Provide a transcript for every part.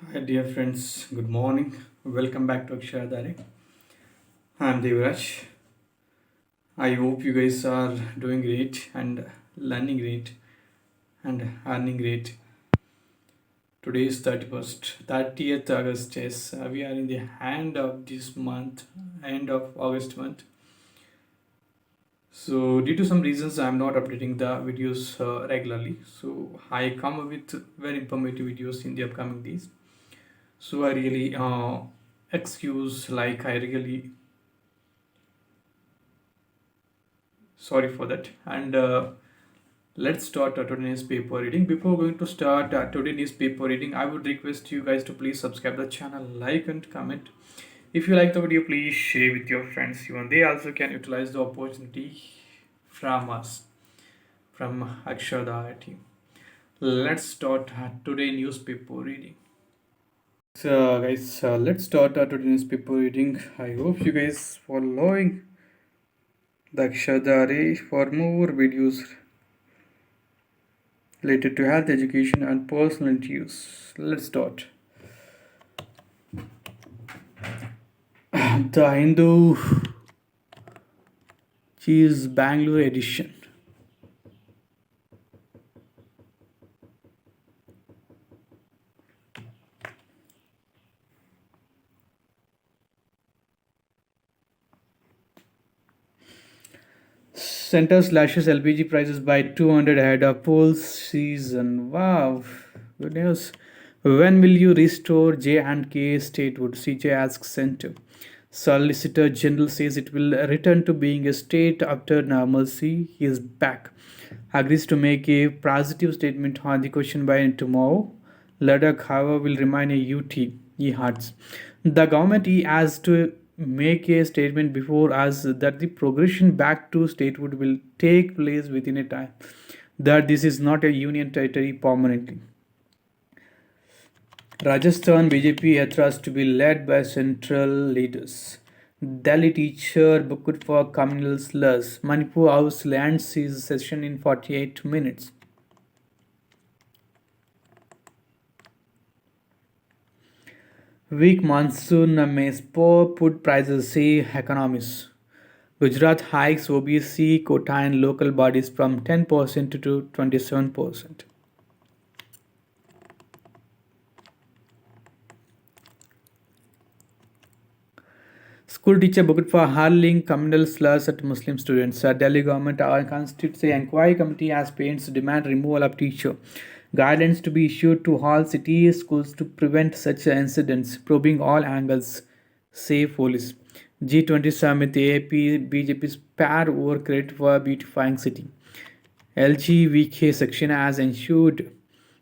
Hi, dear friends. Good morning. Welcome back to Akshayadari. I'm Devraj. I hope you guys are doing great and learning great and earning great. Today is 30th August. Yes, we are in the end of this month, end of August month. So, due to some reasons, I'm not updating the videos regularly. So, I come up with very informative videos in the upcoming days. So, I really excuse like I really sorry for that and let's start today's paper reading. Before going to start today's paper reading, I would request you guys to please subscribe the channel, like and comment. If you like the video, please share with your friends. Even they also can utilize the opportunity from us, from Akshada team. Let's start today newspaper reading. So guys, let's start today's paper reading. I hope you guys following the Akshada for more videos related to health education and personal interviews. Let's start. The Hindu Cheese Bangalore edition. Center slashes LPG prices by 200 ahead of poll season. Wow, good news. When will you restore J and K statehood? CJ asks Center. Solicitor General says it will return to being a state after normalcy. He is back. Agrees to make a positive statement on the question by tomorrow. Ladakh, however, will remain a UT. He adds. The government has to make a statement before us that the progression back to statehood will take place within a time, that this is not a union territory permanently. Rajasthan BJP yatras to be led by central leaders. Delhi teacher booked for communal slurs. Manipur House land seize session in 48 minutes. Weak monsoon may spur food prices, say economists. Gujarat hikes OBC quota and local bodies from 10% to 27%. School teacher booked for hurling communal slurs at Muslim students. Delhi government constitutes an inquiry committee as parents demand removal of teacher. Guidance to be issued to all city schools to prevent such incidents, probing all angles, say police. G20 summit AAP BJP's pair over credit for beautifying city. LGVK section has ensured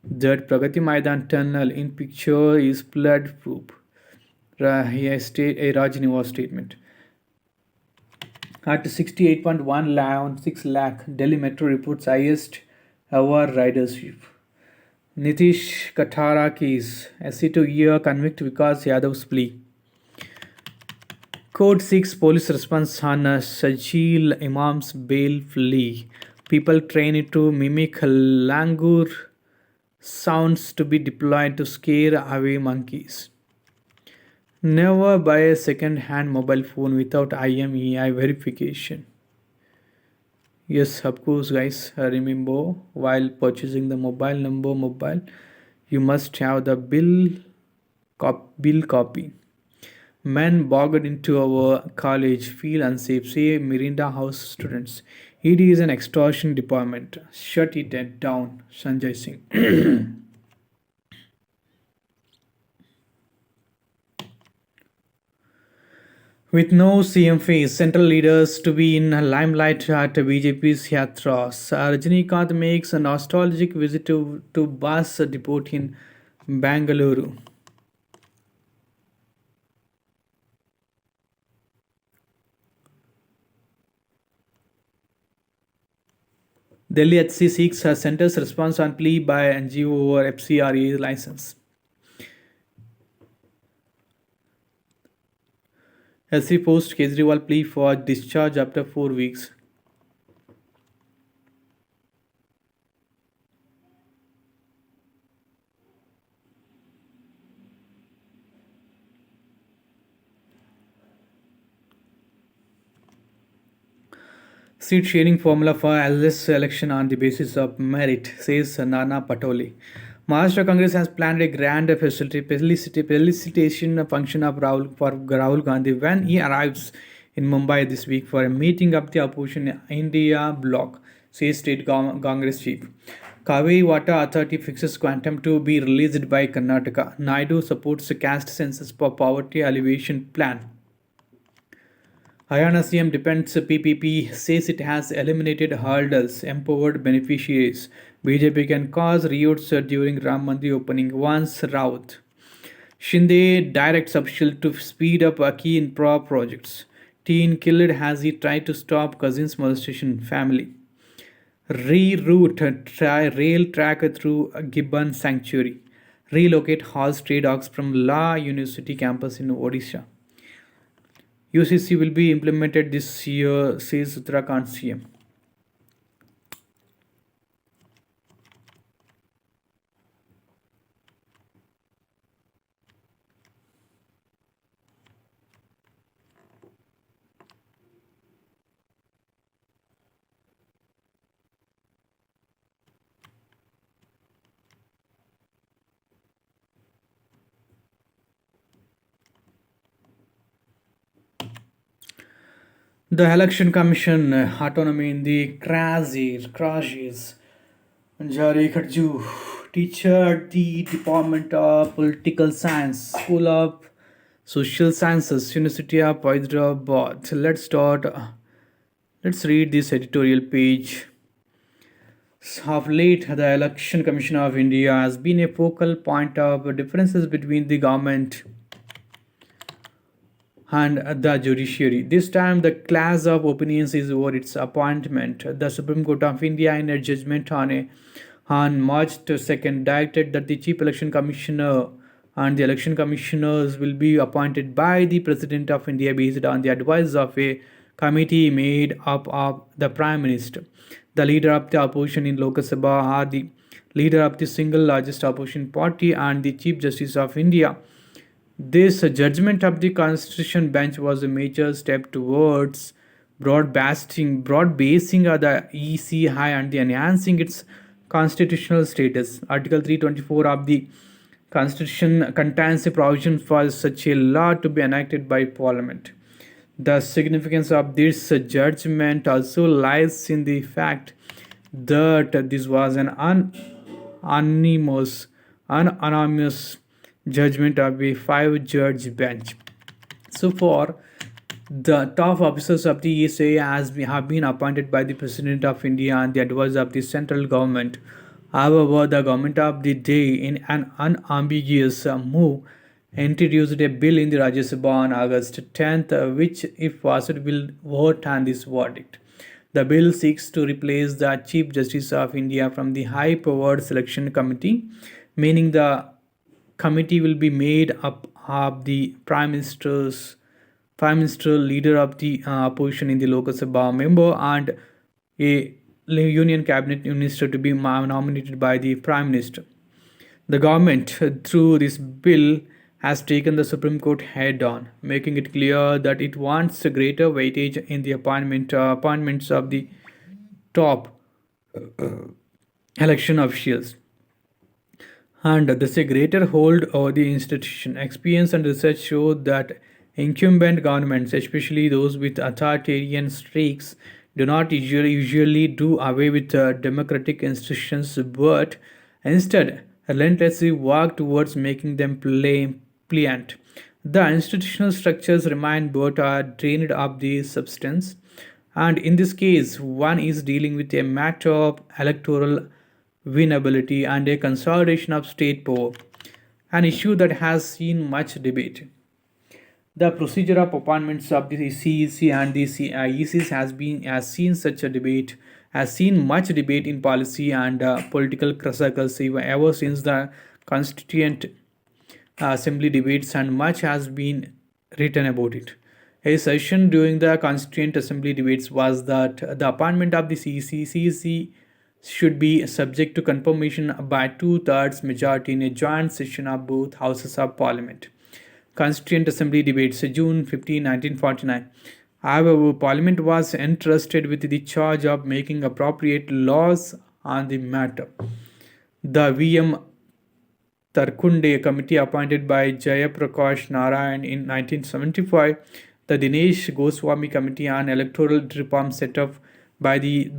that Pragati Maidan tunnel in picture is flood proof. Rajini was statement. At 68.1 lakh on 6 lakh, Delhi Metro reports highest ever ridership. Nitish Katara case. SC to year convict Vikas Yadav's plea. Code 6 police response on Sajil Imam's bail plea. People trained to mimic langur sounds to be deployed to scare away monkeys. Never buy a second hand mobile phone without IMEI verification. Yes, of course, guys. Remember, while purchasing the mobile, you must have the bill copy. Men bogged into our college feel unsafe, say Mirinda House students. ED is an extortion department. Shut it down, Sanjay Singh. With no CM face, central leaders to be in limelight at BJP's Yatras, Rajinikanth makes a nostalgic visit to bus depot in Bangalore. Delhi HC seeks a center's response on plea by NGO over FCRA license. SC post Kejriwal plea for discharge after 4 weeks. Seat sharing formula for LS election on the basis of merit, says Nana Patole. Maharashtra Congress has planned a grand felicitation function of Rahul Gandhi when he arrives in Mumbai this week for a meeting of the opposition India bloc, says State Congress chief. Kaveri Water Authority fixes quantum to be released by Karnataka. Naidu supports the caste census for poverty alleviation plan. Haryana CM Defense PPP says it has eliminated hurdles, empowered beneficiaries. BJP can cause riots during Ram Mandir opening once Raut. Shinde directs official to speed up key infra projects. Teen killed as he tried to stop cousin's molestation family. Reroute rail track through Gibbon Sanctuary. Relocate horse stray dogs from La University campus in Odisha. UCC will be implemented this year, says Uttarakhand CM. The Election Commission autonomy in the crashes. Anjari Kharju, teacher at the Department of Political Science, School of Social Sciences, University of Hyderabad. Let's start. Let's read this editorial page. Of late, the Election Commission of India has been a focal point of differences between the government and the judiciary. This time, the clash of opinions is over its appointment. The Supreme Court of India, in a judgment on March 2nd, directed that the Chief Election Commissioner and the election commissioners will be appointed by the President of India based on the advice of a committee made up of the Prime Minister, the leader of the opposition in Lok Sabha, or the leader of the single largest opposition party, and the Chief Justice of India. This judgment of the Constitution Bench was a major step towards broad basing of the ECI and enhancing its constitutional status. Article 324 of the Constitution contains a provision for such a law to be enacted by Parliament. The significance of this judgment also lies in the fact that this was an anonymous judgment of a five-judge bench. So far, the top officers of the ESA have been appointed by the President of India and the advice of the central government. However, the government of the day, in an unambiguous move, introduced a bill in the Rajya Sabha on August 10th, which, if passed, will overturn this verdict. The bill seeks to replace the Chief Justice of India from the High Powered Selection Committee, meaning the committee will be made up of the Prime Minister, leader of the opposition in the Lok Sabha member, and a Union Cabinet Minister to be nominated by the Prime Minister. The government, through this bill, has taken the Supreme Court head on, making it clear that it wants a greater weightage in the appointments of the top election officials, and thus a greater hold over the institution. Experience and research show that incumbent governments, especially those with authoritarian streaks, do not usually do away with democratic institutions but instead relentlessly work towards making them pliant. The institutional structures remain but are drained of the substance, and in this case, one is dealing with a matter of electoral winnability and a consolidation of state power, an issue that has seen much debate. The procedure of appointments of the CEC and the ECs has seen such a debate, has seen much debate in policy and political circles ever since the Constituent Assembly debates, and much has been written about it. A session during the Constituent Assembly debates was that the appointment of the CEC should be subject to confirmation by two-thirds majority in a joint session of both houses of parliament. Constituent Assembly debates, June 15, 1949. However, Parliament was entrusted with the charge of making appropriate laws on the matter. The V.M. Tarkunde committee appointed by Jayaprakash Narayan in 1975, the Dinesh Goswami Committee on Electoral Reform set up by the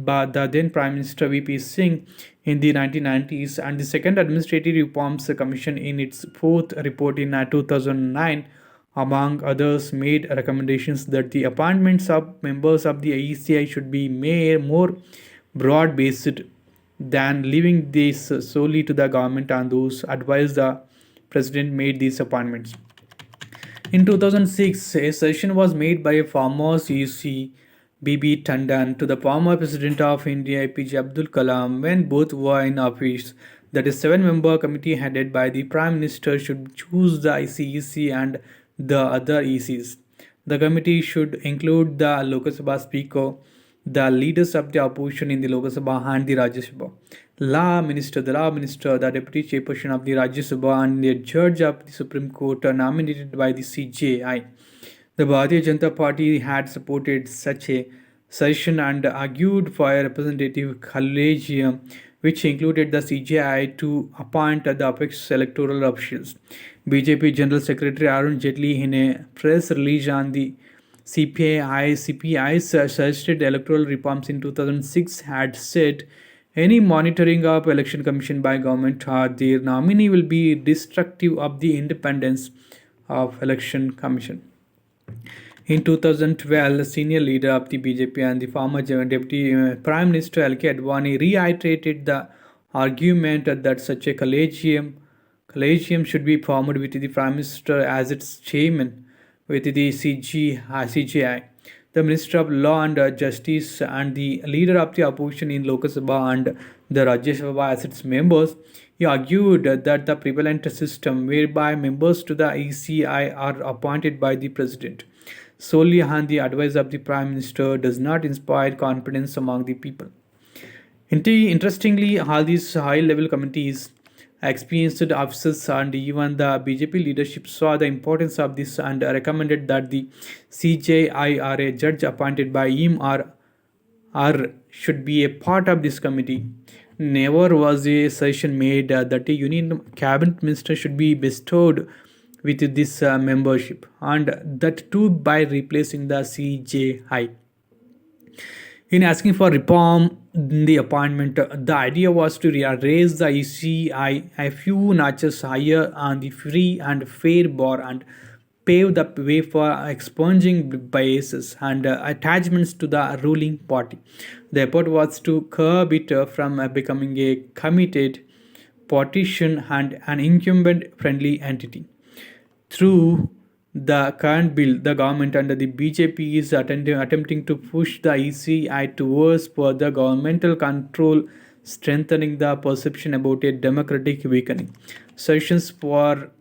then Prime Minister V.P. Singh in the 1990s, and the Second Administrative Reforms Commission in its fourth report in 2009, among others, made recommendations that the appointments of members of the ECI should be more broad based than leaving this solely to the government and those advised the president made these appointments. In 2006, a suggestion was made by a former CUC BB Tandon to the former President of India APJ Abdul Kalam when both were in office that a seven-member committee headed by the Prime Minister should choose the ICEC and the other ECs. The committee should include the Lok Sabha Speaker, the leaders of the opposition in the Lok Sabha and the Rajya Sabha, the law minister, the deputy chairperson of the Rajya Sabha, and the judge of the Supreme Court are nominated by the CJI. The Bharatiya Janata Party had supported such a session and argued for a representative collegium which included the CJI to appoint the apex electoral officials. BJP General Secretary Arun Jaitley, in a press release on the CPI's suggested electoral reforms in 2006, had said any monitoring of election commission by government or their nominee will be destructive of the independence of election commission. In 2012, the senior leader of the BJP and the former Deputy Prime Minister L.K. Advani reiterated the argument that such a collegium should be formed with the Prime Minister as its chairman, with the CJI, the Minister of Law and Justice, and the leader of the opposition in Lok Sabha and the Rajya Sabha as its members. He argued that the prevalent system whereby members to the ECI are appointed by the President solely on the advice of the Prime Minister does not inspire confidence among the people. Interestingly, all these high-level committees, experienced officers, and even the BJP leadership saw the importance of this and recommended that the CJI or a judge appointed by him or should be a part of this committee. Never was a suggestion made that a union cabinet minister should be bestowed with this membership, and that too by replacing the CJI. In asking for reform in the appointment, the idea was to raise the ECI a few notches higher on the free and fair bar and pave the way for expunging biases and attachments to the ruling party. The effort was to curb it from becoming a committed partisan and an incumbent friendly entity. Through the current bill, the government under the BJP is attempting to push the ECI towards further governmental control, strengthening the perception about a democratic weakening. Suggestions for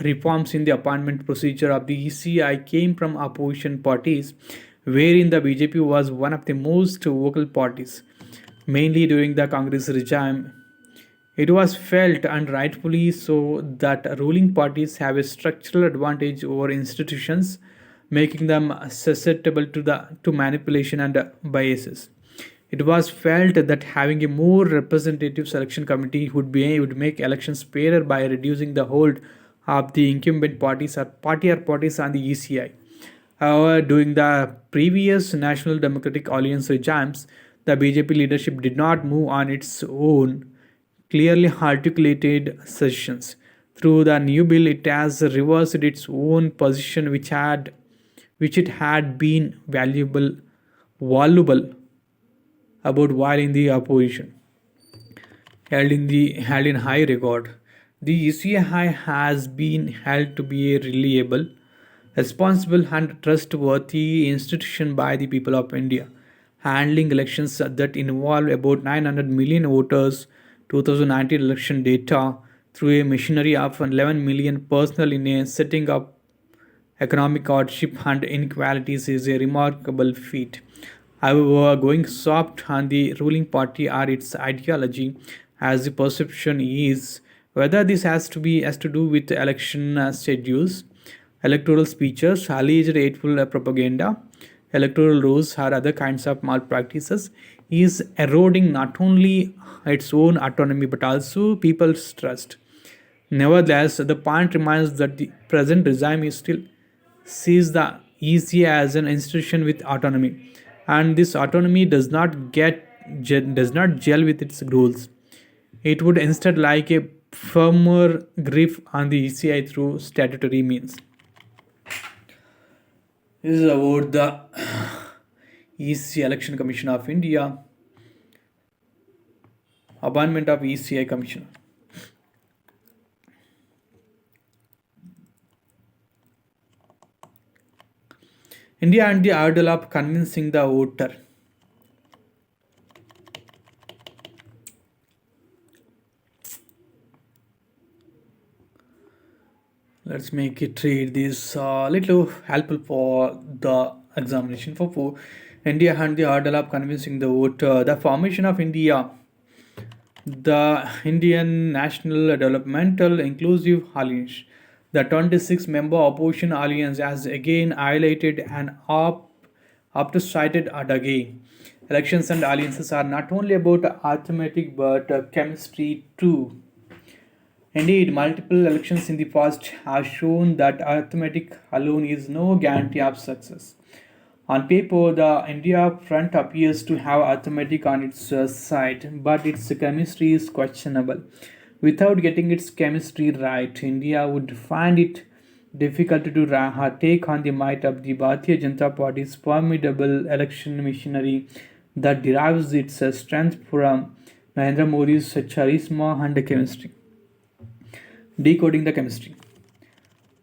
reforms in the appointment procedure of the ECI came from opposition parties, wherein the BJP was one of the most vocal parties, mainly during the Congress regime. It was felt, and rightfully so, that ruling parties have a structural advantage over institutions, making them susceptible to manipulation and biases. It was felt that having a more representative selection committee would make elections fairer by reducing the hold of the incumbent parties on the ECI. However, during the previous National Democratic Alliance regimes, the BJP leadership did not move on its own clearly articulated suggestions. Through the new bill, it has reversed its own position, which it had been voluble about while in the opposition, held in high regard. The ECI has been held to be a reliable, responsible, and trustworthy institution by the people of India, handling elections that involve about 900 million voters. 2019 election data through a machinery of 11 million personnel in a setting of economic hardship and inequalities is a remarkable feat. However, going soft on the ruling party or its ideology, as the perception is, whether this has to do with election schedules, electoral speeches, alleged hateful propaganda, electoral rules or other kinds of malpractices is eroding not only its own autonomy but also people's trust. Nevertheless, the point remains that the present regime is still sees the ECA as an institution with autonomy, and this autonomy does not gel with its rules. It would instead like a firmer grip on the ECI through statutory means. This is about the EC Election Commission of India, appointment of ECI Commissioner. India and the idol of convincing the voter. Let's make it read this little helpful for the examination for India and the idol of convincing the voter. The formation of India, the Indian National Developmental Inclusive Alliance, the 26 member opposition alliance, has again highlighted and cited at again. Elections and alliances are not only about arithmetic but chemistry too. Indeed, multiple elections in the past have shown that arithmetic alone is no guarantee of success. On paper, the India front appears to have arithmetic on its side, but its chemistry is questionable. Without getting its chemistry right, India would find it difficult to take on the might of the Bharatiya Janata Party's formidable election machinery that derives its strength from Narendra Modi's charisma and chemistry. Decoding the chemistry.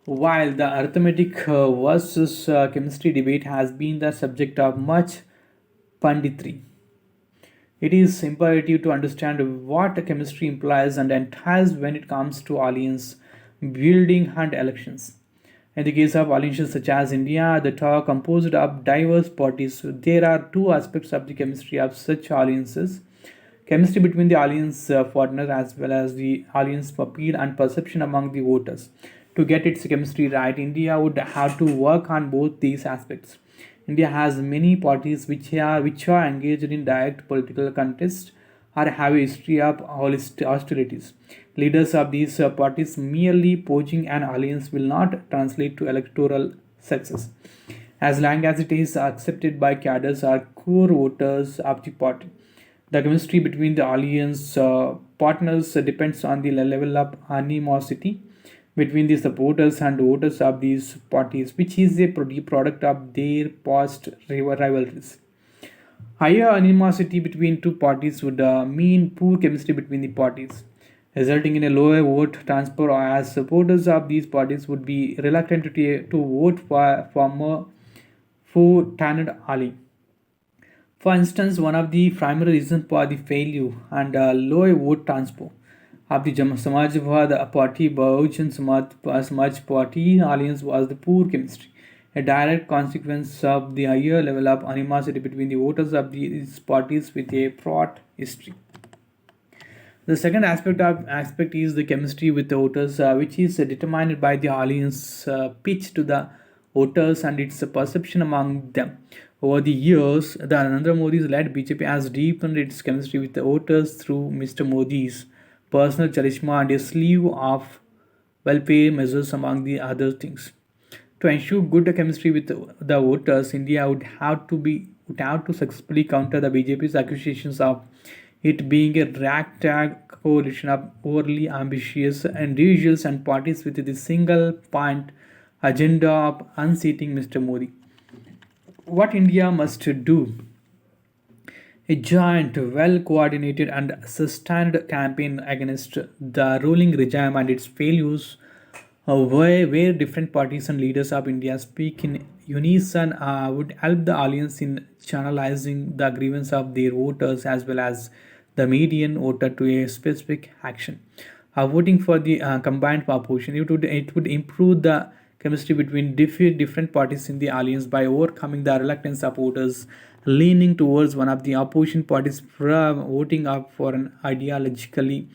While the arithmetic versus chemistry debate has been the subject of much punditry, it is imperative to understand what chemistry implies and entails when it comes to alliance building and elections. In the case of alliances such as India, that are composed of diverse parties, there are two aspects of the chemistry of such alliances: chemistry between the alliance partners as well as the alliance appeal and perception among the voters. To get its chemistry right, India would have to work on both these aspects. India has many parties which are engaged in direct political contest or have a history of hostilities. Leaders of these parties merely poaching an alliance will not translate to electoral success, as long as it is accepted by cadres or core voters of the party. The chemistry between the alliance partners depends on the level of animosity between the supporters and voters of these parties, which is a product of their past rivalries. Higher animosity between two parties would mean poor chemistry between the parties, resulting in a lower vote transfer, as supporters of these parties would be reluctant to vote for former Fu Tanad Ali. For instance, one of the primary reasons for the failure and low vote transfer of the Samajwadi Party Bahujan Samaj Party alliance was the poor chemistry, a direct consequence of the higher level of animosity between the voters of these parties with a fraught history. The second aspect is the chemistry with the voters, which is determined by the alliance pitch to the voters and its perception among them. Over the years, the Narendra Modi's led BJP has deepened its chemistry with the voters through Mr. Modi's personal charisma and a slew of welfare measures, among the other things. To ensure good chemistry with the voters, India would have to successfully counter the BJP's accusations of it being a ragtag coalition of overly ambitious individuals and parties with the single point agenda of unseating Mr. Modi. What India must do: a joint, well coordinated, and sustained campaign against the ruling regime and its failures, where different parties and leaders of India speak in unison, would help the alliance in channelizing the grievance of their voters as well as the median voter to a specific action. Voting for the combined opposition, it would improve the chemistry between different parties in the alliance by overcoming the reluctance of voters leaning towards one of the opposition parties from voting up for an ideologically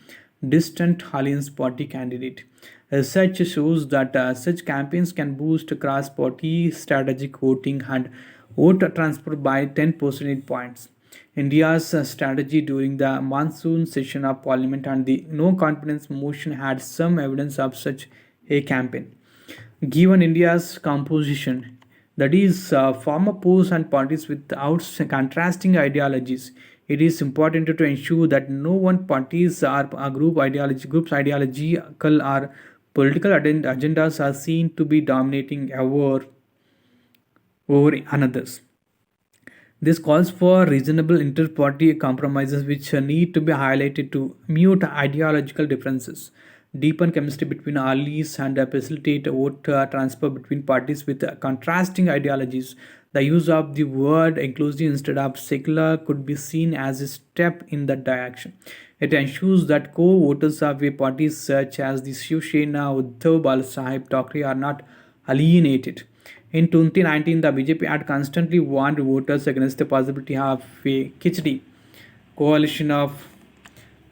distant alliance party candidate. Research shows that such campaigns can boost cross party strategic voting and vote transfer by 10 percentage points. India's strategy during the monsoon session of parliament and the no confidence motion had some evidence of such a campaign. Given India's composition, that is, former posts and parties without contrasting ideologies, it is important to ensure that no one parties or a group's ideological or political agendas are seen to be dominating over another's. This calls for reasonable inter-party compromises which need to be highlighted to mute ideological differences, deepen chemistry between allies, and facilitate vote transfer between parties with contrasting ideologies. The use of the word inclusive instead of secular could be seen as a step in that direction. It ensures that co-voters of a party such as the Shiv Sena, Uddhav Balasaheb Thackeray are not alienated. In 2019, the BJP had constantly warned voters against the possibility of a Khichdi coalition of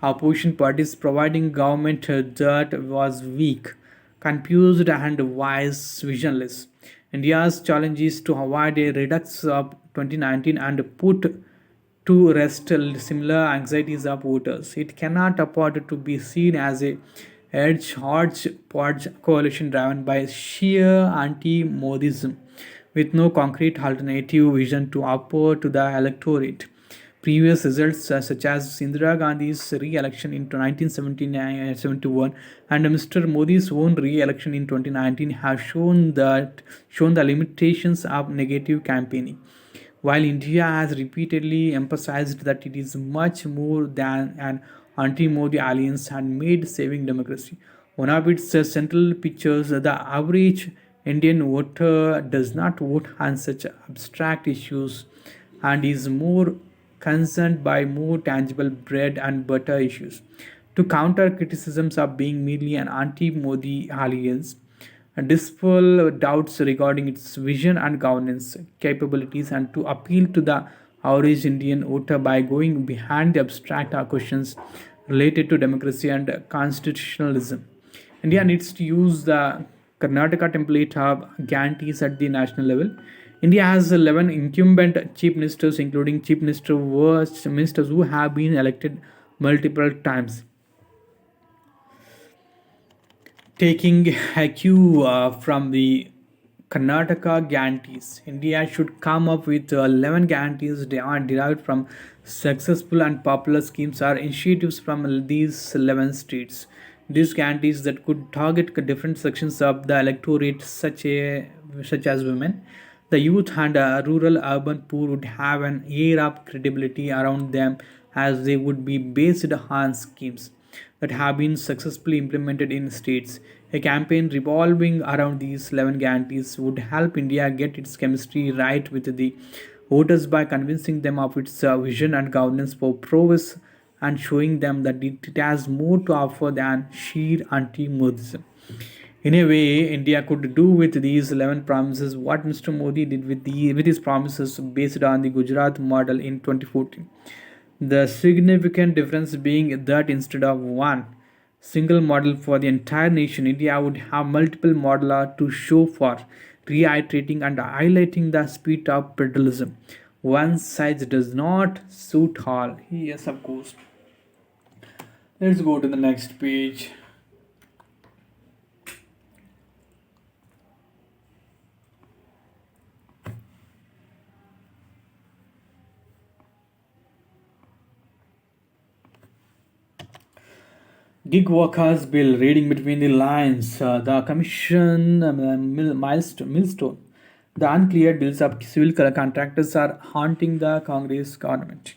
opposition parties providing government that was weak, confused, and visionless. India's challenge is to avoid a redux of 2019 and put to rest similar anxieties of voters. It cannot afford to be seen as a hodgepodge coalition driven by sheer anti-Modism with no concrete alternative vision to offer to the electorate. Previous results, such as Indira Gandhi's re-election in 1971 and Mr. Modi's own re-election in 2019, have shown the limitations of negative campaigning. While India has repeatedly emphasized that it is much more than an anti Modi alliance and made saving democracy, one of its central pictures, the average Indian voter does not vote on such abstract issues and is more concerned by more tangible bread and butter issues. To counter criticisms of being merely an anti Modi alliance, and dispel doubts regarding its vision and governance capabilities, and to appeal to the average Indian voter by going behind the abstract questions related to democracy and constitutionalism. India needs to use the Karnataka template of guarantees at the national level. India has 11 incumbent chief ministers, including ministers who have been elected multiple times. Taking a cue from the Karnataka guarantees, India should come up with 11 guarantees derived from successful and popular schemes or initiatives from these 11 states. These guarantees that could target different sections of the electorate, such as women, the youth, and rural urban poor would have an air of credibility around them as they would be based on schemes that have been successfully implemented in states. A campaign revolving around these 11 guarantees would help India get its chemistry right with the voters by convincing them of its vision and governance for prowess and showing them that it has more to offer than sheer anti-Modism. In a way, India could do with these 11 promises what Mr. Modi did with his promises based on the Gujarat model in 2014. The significant difference being that instead of one single model for the entire nation, India would have multiple models to show for, reiterating and highlighting the spirit of federalism. One size does not suit all. Yes, of course. Let's go to the next page. Gig workers bill, reading between the lines, the commission millstone. The uncleared bills of civil contractors are haunting the Congress government.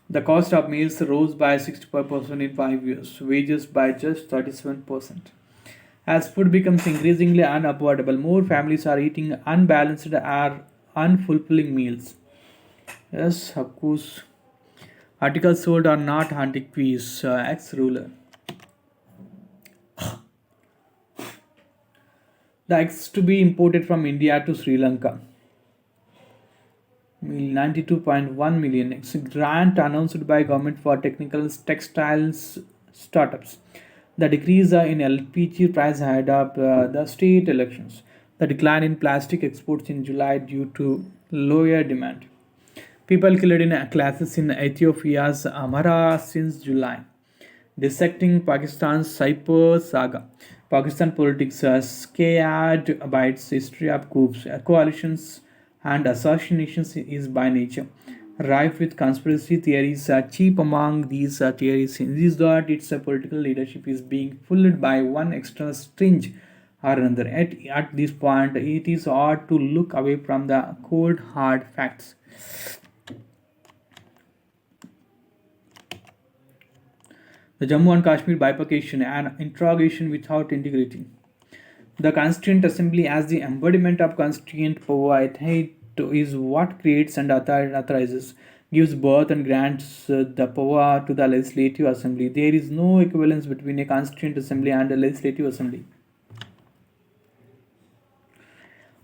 The cost of meals rose by 65% in 5 years, wages by just 37%. As food becomes increasingly unaffordable, more families are eating unbalanced or unfulfilling meals. Yes, of course. Articles sold are not antiquities, ex ruler. The eggs to be imported from India to Sri Lanka. 92.1 million eggs. Grant announced by government for technical textiles startups. The decrease in LPG price ahead of the state elections. The decline in plastic exports in July due to lower demand. People killed in clashes in Ethiopia's Amara since July. Dissecting Pakistan's Saipur saga. Pakistan politics are scared by its history of coups, coalitions, and assassinations is by nature. Rife with conspiracy theories, chief among these theories is that its political leadership is being fooled by one external string or another. At this point, it is hard to look away from the cold, hard facts. The Jammu and Kashmir bifurcation and interrogation without integrity. The Constituent Assembly, as the embodiment of constituent power, it is what creates and authorizes, gives birth and grants the power to the Legislative Assembly. There is no equivalence between a Constituent Assembly and a Legislative Assembly.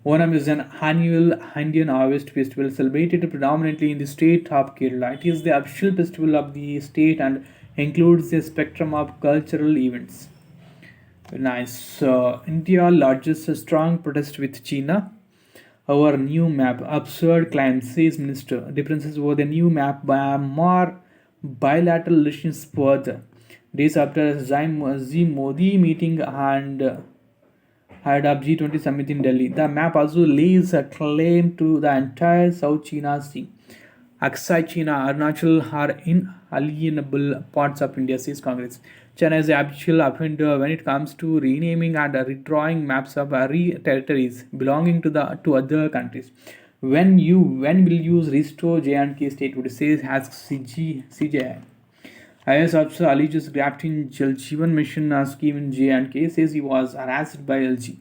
Onam is an annual Indian harvest festival celebrated predominantly in the state of Kerala. It is the official festival of the state and includes a spectrum of cultural events. Very nice. India largest strong protest with China. Our new map. Absurd claims, says Minister. Differences over the new map by more bilateral relations further. Days after Xi Modi meeting and had a G20 summit in Delhi. The map also lays a claim to the entire South China Sea. Aksai China, Arunachal are inalienable parts of India, says Congress. China is the actual offender when it comes to renaming and redrawing maps of territories belonging to other countries. When will you restore J&K statehood? Says asks CJI. IS officer alleges grabbed in Jal Jeevan Mission scheme in J&K, says he was harassed by LG.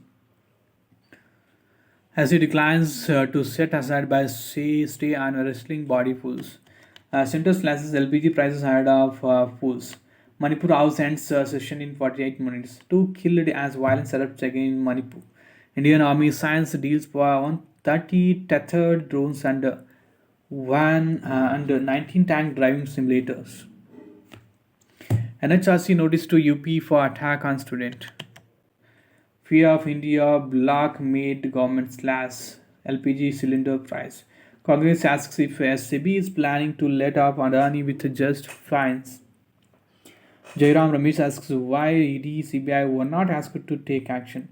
As he declines to set aside by stay and wrestling body fools. Center slashes LPG prices ahead of fools. Manipur House ends session in 48 minutes. Two killed as violence erupts again in Manipur. Indian Army signs deals for 130 tethered drones and 19 tank driving simulators. NHRC notice to UP for attack on student. Fear of India block made government slash LPG cylinder price. Congress asks if SCB is planning to let off Adani with just fines. Jairam Ramesh asks why ED CBI were not asked to take action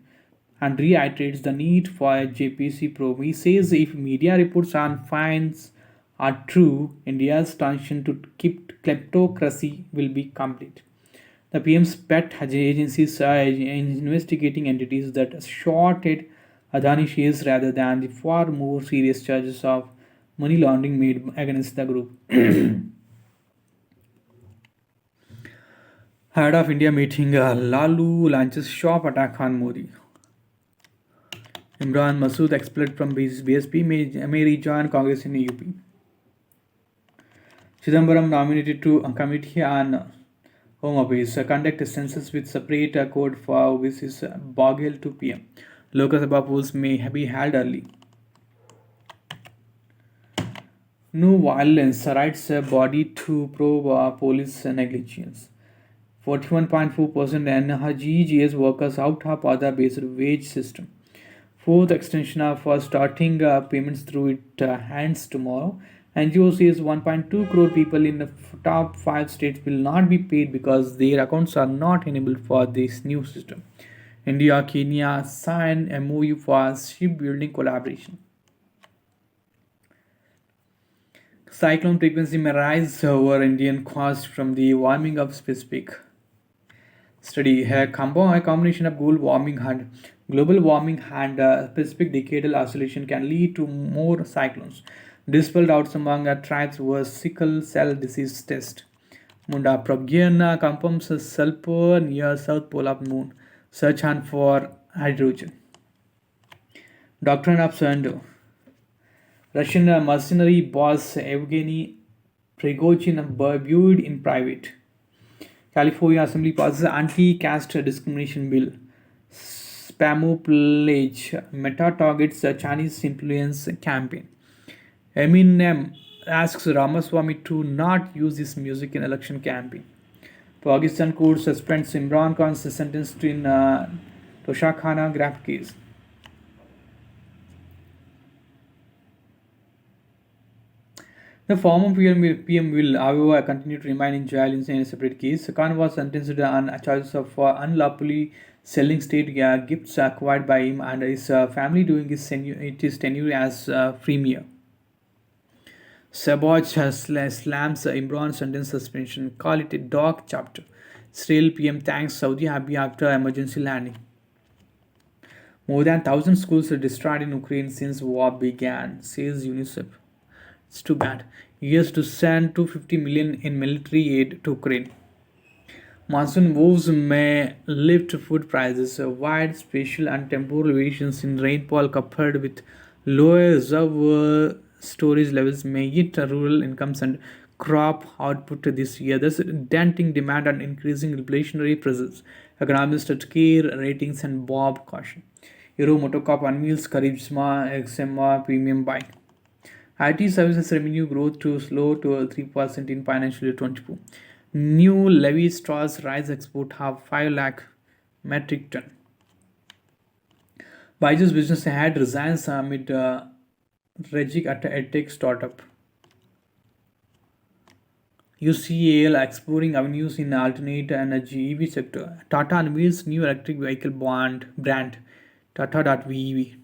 and reiterates the need for a JPC probe. He says if media reports on fines are true, India's transition to kleptocracy will be complete. The PM's pet agencies are investigating entities that shorted Adani shares rather than the far more serious charges of money laundering made against the group. Head of India meeting, Lalu launches sharp attack on Modi. Imran Masood, expelled from BSP, may rejoin Congress in UP. Chidambaram nominated to a committee on Home Office, conduct a census with separate code for overseas Bogel to PM. Lok Sabha polls may be held early. No violence, writes body to probe police negligence. 41.4% NGGS workers out of Aadhaar-based wage system. Fourth extension of starting payments through it hands tomorrow. NGO says 1.2 crore people in the top 5 states will not be paid because their accounts are not enabled for this new system. India, Kenya sign MOU for shipbuilding collaboration. Cyclone frequency may rise over Indian coast from the warming of specific. Study a combination of global warming and specific decadal oscillation can lead to more cyclones. Dispelled out among tribes was sickle cell disease test. Munda Progyan confirms a sulfur near South Pole of Moon. Search hunt for hydrogen. Doctrine of Surrender. Russian mercenary boss Evgeny Prigozhin viewed in private. California Assembly passes anti-caste discrimination bill. Spamouflage Meta targets Chinese influence campaign. Eminem asks Ramaswamy to not use his music in election campaign. Pakistan court suspends Imran Khan's sentence in Toshakhana graft case. The former PM will, however, continue to remain in jail in a separate case. Khan was sentenced on charges of unlawfully selling state gifts acquired by him and his family during his tenure as premier. Sabaj slams Imran's sentence suspension, call it a dark chapter. Still, PM thanks Saudi Arabia after emergency landing. More than 1,000 schools are destroyed in Ukraine since war began, says UNICEF. It's too bad. US to send 250 million in military aid to Ukraine. Monsoon woes may lift food prices. Wide spatial and temporal variations in rainfall coupled with lower reservoir storage levels may hit rural incomes and crop output this year, thus denting demand and increasing inflationary pressures. Economists at Care Ratings and Bob caution. Euro Motocop unveils Charisma XMR premium bike. IT services revenue growth to slow to 3% in financial year 24. New Levi Strauss rice export have 5 lakh metric ton. Byju's business head resigns amid rejig at edtech startup. UCAL exploring avenues in alternate energy EV sector. Tata unveils new electric vehicle brand Tata.vev.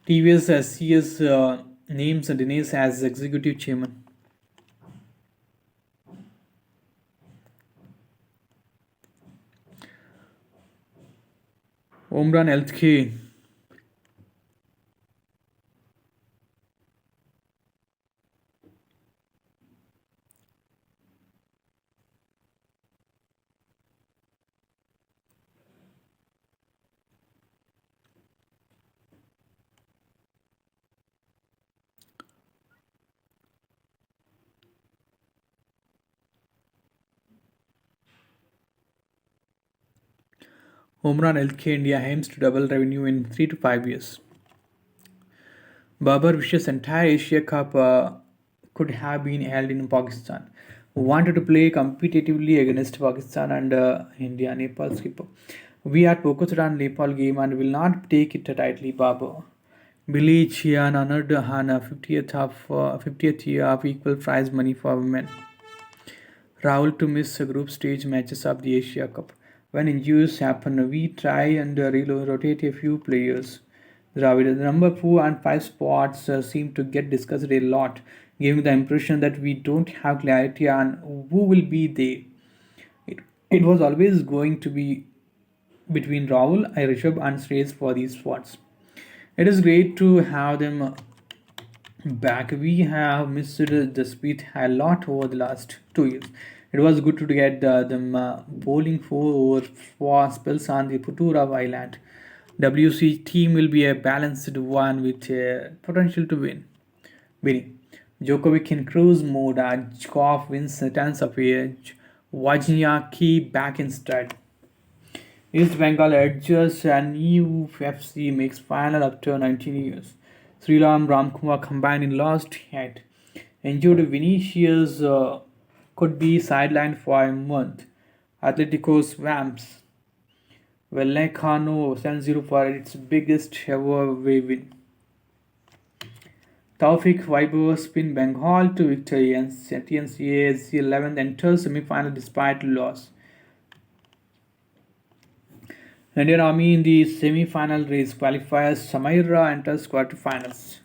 TVS SCS names Dinesh as executive chairman. Omran Healthcare. Omran Healthcare India aims to double revenue in 3 to 5 years. Babar wishes entire Asia Cup could have been held in Pakistan. Wanted to play competitively against Pakistan and India. Nepal skipper. We are focused on Nepal game and will not take it tightly, Babar. Billy Chian honored on 50th year of equal prize money for women. Rahul to miss group stage matches of the Asia Cup. When injuries happen, we try and rotate a few players. Dravid, the number 4 and 5 spots seem to get discussed a lot, giving the impression that we don't have clarity on who will be there. It was always going to be between Rahul, Rishabh, and Shreyas for these spots. It is great to have them back. We have missed the speed a lot over the last 2 years. It was good to get them bowling 4 over 4 spells on the Putura Island. WC team will be a balanced one with potential to win. Winning. Djokovic in cruise mode. Djokovic wins tens of age. Wozniacki back in stride. East Bengal edges and UFC makes final after 19 years. Sri Ram Ramkumar combined in last hit. Injured Vinicius could be sidelined for a month. Atletico's Vamps. Vallecano 7-0 for its biggest ever away win. Taufik Weibo spin Bengal to victory and TNCA 11th enters semi-final despite loss. Indian Army in the semi-final race qualifiers. Samaira enters quarterfinals.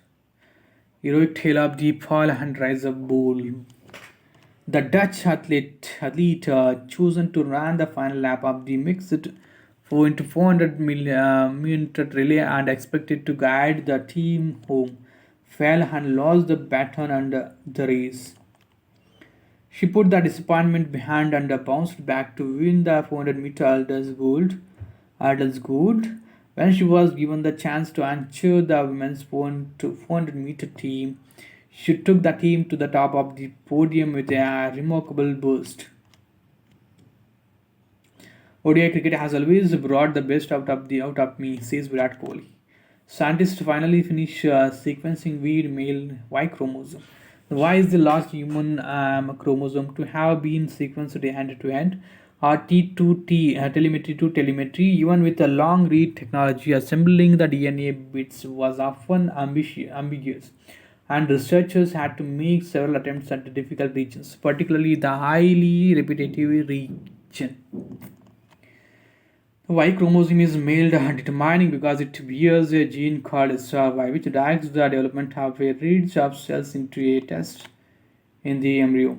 Heroic tale of the Paul and Rise of Bull. The Dutch athlete chosen to run the final lap of the mixed 4 into 400 minute relay and expected to guide the team home fell and lost the baton under the race. She put the disappointment behind and bounced back to win the 400-meter Adults Gold when she was given the chance to ensure the women's 400-meter team. She took the team to the top of the podium with a remarkable burst. ODI cricket has always brought the best out of me, says Virat Kohli. Scientists finally finish sequencing weed male Y chromosome. Why is the last human chromosome to have been sequenced hand to hand? Or T to T, telemetry to telemetry, even with a long read technology, assembling the DNA bits was often ambiguous, and researchers had to make several attempts at the difficult regions, particularly the highly repetitive region. The Y chromosome is male determining because it bears a gene called SRY, which directs the development of a reads of cells into a test in the embryo.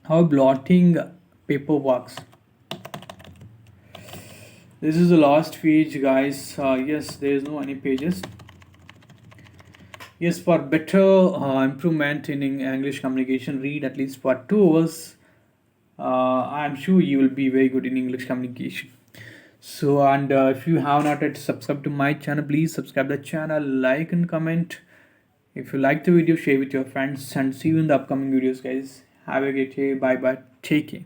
How blotting paper works. This is the last page, guys. Yes, there is no any pages. Yes, for better improvement in English communication, read at least for 2 hours. I'm sure you will be very good in English communication. So, and if you have not yet subscribed to my channel, please subscribe the channel, like and comment. If you like the video, share with your friends, and see you in the upcoming videos, guys. Have a great day. Bye bye. Take care.